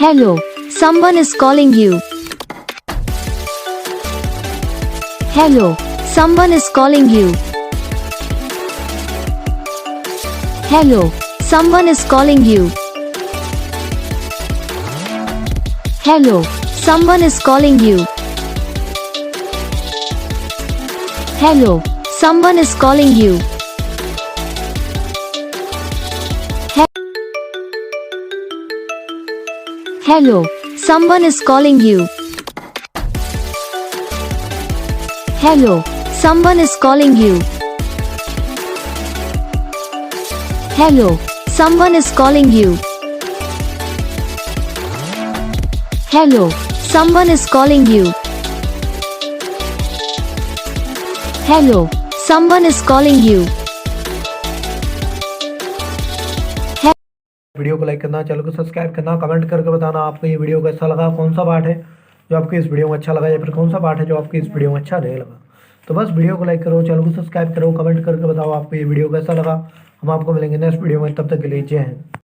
Hello, someone is calling you. Hello, someone is calling you. Hello, someone is calling you. Hello, someone is calling you. Hello, someone is calling you. Hello, someone is calling you. Hello, someone is calling you. Hello, someone is calling you. Hello, someone is calling you. Hello, someone is calling you. Video को like करना, channel को subscribe करना, comment करके बताना आपको ये video कैसा लगा, कौन सा पार्ट है जो आपको इस वीडियो में अच्छा लगा या फिर कौन सा पार्ट है जो आपको इस वीडियो में अच्छा नहीं लगा। तो बस वीडियो को लाइक करो, चैनल को सब्सक्राइब करो, कमेंट करके बताओ आपको ये वीडियो कैसा लगा। हम आपको मिलेंगे नेक्स्ट वीडियो में, तब तक के लिए जय हिंद।